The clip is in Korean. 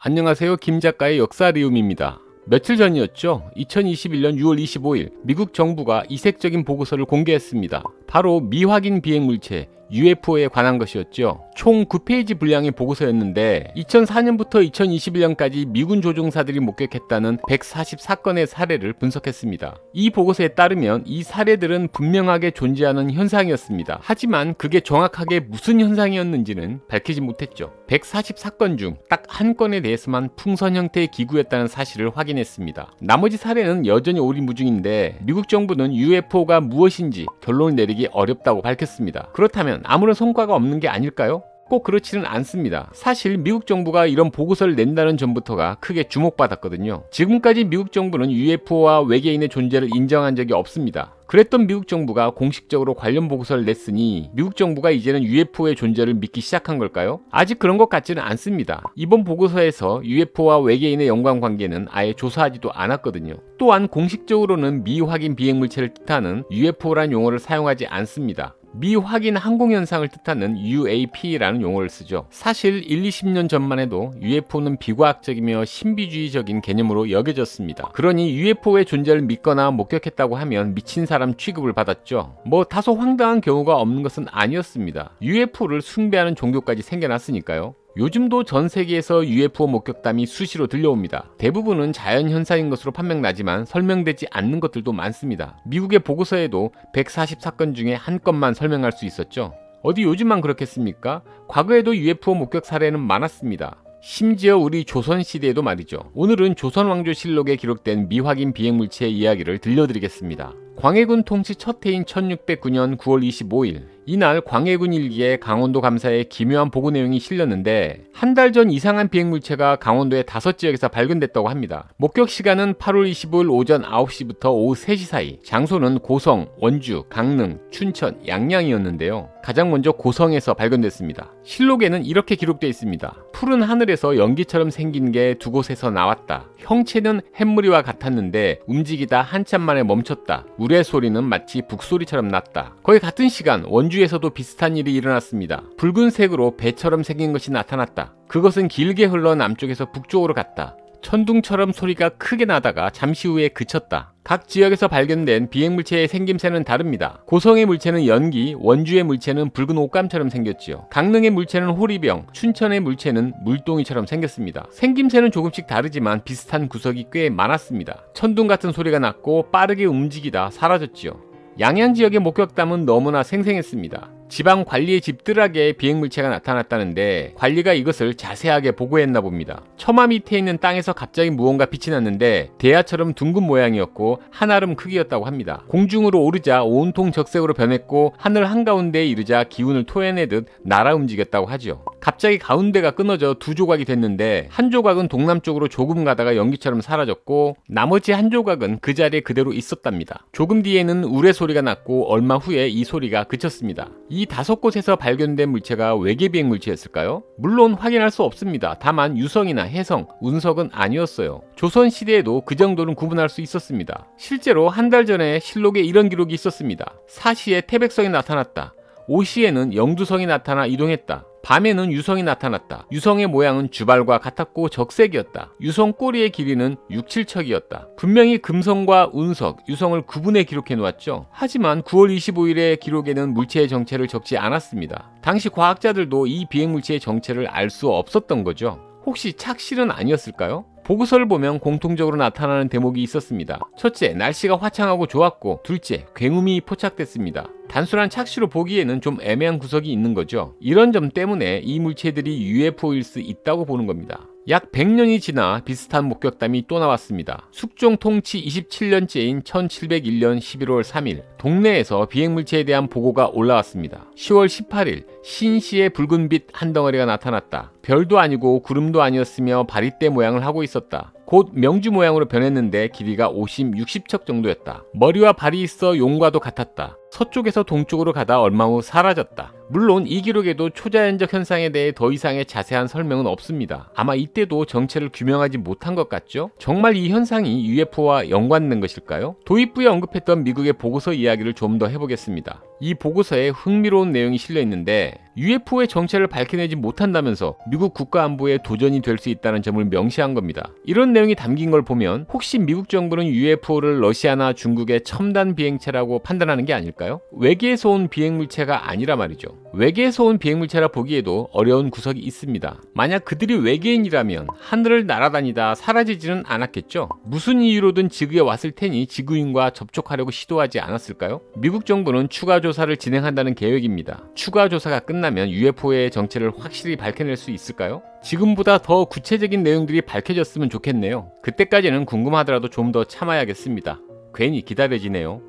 안녕하세요. 김 작가의 역사리움입니다. 며칠 전이었죠. 2021년 6월 25일 미국 정부가 이색적인 보고서를 공개했습니다. 바로 미확인 비행물체 UFO에 관한 것이었죠. 총 9페이지 분량의 보고서였는데 2004년부터 2021년까지 미군 조종사들이 목격했다는 144건의 사례를 분석했습니다. 이 보고서에 따르면 이 사례들은 분명하게 존재하는 현상이었습니다. 하지만 그게 정확하게 무슨 현상이었는지는 밝히지 못했죠. 144건 중 딱 한 건에 대해서만 풍선 형태의 기구였다는 사실을 확인했습니다. 나머지 사례는 여전히 오리무중인데 미국 정부는 UFO가 무엇인지 결론을 내리기 어렵다고 밝혔습니다. 그렇다면 아무런 성과가 없는 게 아닐까요? 꼭 그렇지는 않습니다. 사실 미국 정부가 이런 보고서를 낸다는 전부터가 크게 주목받았거든요. 지금까지 미국 정부는 UFO와 외계인의 존재를 인정한 적이 없습니다. 그랬던 미국 정부가 공식적으로 관련 보고서를 냈으니 미국 정부가 이제는 UFO의 존재를 믿기 시작한 걸까요? 아직 그런 것 같지는 않습니다. 이번 보고서에서 UFO와 외계인의 연관관계는 아예 조사하지도 않았거든요. 또한 공식적으로는 미확인 비행물체를 뜻하는 UFO라는 용어를 사용하지 않습니다. 미확인 항공현상을 뜻하는 UAP라는 용어를 쓰죠. 사실 1-20년 전만 해도 UFO는 비과학적이며 신비주의적인 개념으로 여겨졌습니다. 그러니 UFO의 존재를 믿거나 목격했다고 하면 미친 사람 취급을 받았죠. 다소 황당한 경우가 없는 것은 아니었습니다. UFO를 숭배하는 종교까지 생겨났으니까요. 요즘도 전 세계에서 UFO 목격담이 수시로 들려옵니다. 대부분은 자연현상인 것으로 판명나지만 설명되지 않는 것들도 많습니다. 미국의 보고서에도 144건 중에 한 건만 설명할 수 있었죠. 어디 요즘만 그렇겠습니까? 과거에도 UFO 목격 사례는 많았습니다. 심지어 우리 조선시대에도 말이죠. 오늘은 조선왕조실록에 기록된 미확인 비행물체의 이야기를 들려드리겠습니다. 광해군 통치 첫 해인 1609년 9월 25일 이날 광해군 일기에 강원도 감사의 기묘한 보고 내용이 실렸는데 한 달 전 이상한 비행물체가 강원도의 5지역에서 발견됐다고 합니다. 목격 시간은 8월 25일 오전 9시부터 오후 3시 사이, 장소는 고성, 원주, 강릉, 춘천, 양양이었는데요. 가장 먼저 고성에서 발견됐습니다. 실록에는 이렇게 기록되어 있습니다. 푸른 하늘에서 연기처럼 생긴 게 두 곳에서 나왔다. 형체는 햇무리와 같았는데 움직이다 한참 만에 멈췄다. 우레소리는 마치 북소리처럼 났다. 거의 같은 시간 원주에서도 비슷한 일이 일어났습니다. 붉은색으로 배처럼 생긴 것이 나타났다. 그것은 길게 흘러 남쪽에서 북쪽으로 갔다. 천둥처럼 소리가 크게 나다가 잠시 후에 그쳤다. 각 지역에서 발견된 비행물체의 생김새는 다릅니다. 고성의 물체는 연기, 원주의 물체는 붉은 옷감처럼 생겼지요. 강릉의 물체는 호리병, 춘천의 물체는 물동이처럼 생겼습니다. 생김새는 조금씩 다르지만 비슷한 구석이 꽤 많았습니다. 천둥 같은 소리가 났고 빠르게 움직이다 사라졌지요. 양양 지역의 목격담은 너무나 생생했습니다. 지방 관리의 집들하게 비행물체가 나타났다는데 관리가 이것을 자세하게 보고했나 봅니다. 처마 밑에 있는 땅에서 갑자기 무언가 빛이 났는데 대야처럼 둥근 모양이었고 한아름 크기였다고 합니다. 공중으로 오르자 온통 적색으로 변했고 하늘 한가운데에 이르자 기운을 토해내듯 날아 움직였다고 하죠. 갑자기 가운데가 끊어져 두 조각이 됐는데 한 조각은 동남쪽으로 조금 가다가 연기처럼 사라졌고 나머지 한 조각은 그 자리에 그대로 있었답니다. 조금 뒤에는 우레소리가 났고 얼마 후에 이 소리가 그쳤습니다. 이 5곳에서 발견된 물체가 외계 비행 물체였을까요? 물론 확인할 수 없습니다. 다만 유성이나 해성, 운석은 아니었어요. 조선시대에도 그 정도는 구분할 수 있었습니다. 실제로 한 달 전에 실록에 이런 기록이 있었습니다. 사시에 태백성이 나타났다. 오시에는 영두성이 나타나 이동했다. 밤에는 유성이 나타났다. 유성의 모양은 주발과 같았고 적색이었다. 유성 꼬리의 길이는 6-7척이었다. 분명히 금성과 운석, 유성을 구분해 기록해 놓았죠. 하지만 9월 25일의 기록에는 물체의 정체를 적지 않았습니다. 당시 과학자들도 이 비행물체의 정체를 알 수 없었던 거죠. 혹시 착실은 아니었을까요? 보고서를 보면 공통적으로 나타나는 대목이 있었습니다. 첫째, 날씨가 화창하고 좋았고, 둘째, 굉음이 포착됐습니다. 단순한 착시로 보기에는 좀 애매한 구석이 있는 거죠. 이런 점 때문에 이 물체들이 UFO일 수 있다고 보는 겁니다. 약 100년이 지나 비슷한 목격담이 또 나왔습니다. 숙종 통치 27년째인 1701년 11월 3일 동네에서 비행물체에 대한 보고가 올라왔습니다. 10월 18일 신시의 붉은 빛 한 덩어리가 나타났다. 별도 아니고 구름도 아니었으며 바리떼 모양을 하고 있었다. 곧 명주 모양으로 변했는데 길이가 50, 60척 정도였다. 머리와 발이 있어 용과도 같았다. 서쪽에서 동쪽으로 가다 얼마 후 사라졌다. 물론 이 기록에도 초자연적 현상에 대해 더 이상의 자세한 설명은 없습니다. 아마 이때도 정체를 규명하지 못한 것 같죠? 정말 이 현상이 UFO와 연관된 것일까요? 도입부에 언급했던 미국의 보고서 이야기를 좀 더 해보겠습니다. 이 보고서에 흥미로운 내용이 실려 있는데 UFO의 정체를 밝혀내지 못한다면서 미국 국가안보에 도전이 될 수 있다는 점을 명시한 겁니다. 이런 내용이 담긴 걸 보면 혹시 미국 정부는 UFO를 러시아나 중국의 첨단 비행체라고 판단하는 게 아닐까요? 외계에서 온 비행물체가 아니라 말이죠. 외계에서 온 비행물체라 보기에도 어려운 구석이 있습니다. 만약 그들이 외계인이라면 하늘을 날아다니다 사라지지는 않았겠죠? 무슨 이유로든 지구에 왔을 테니 지구인과 접촉하려고 시도하지 않았을까요? 미국 정부는 추가 조사를 진행한다는 계획입니다. 추가 조사가 끝나면 UFO의 정체를 확실히 밝혀낼 수 있을까요? 지금보다 더 구체적인 내용들이 밝혀졌으면 좋겠네요. 그때까지는 궁금하더라도 좀 더 참아야겠습니다. 괜히 기다려지네요.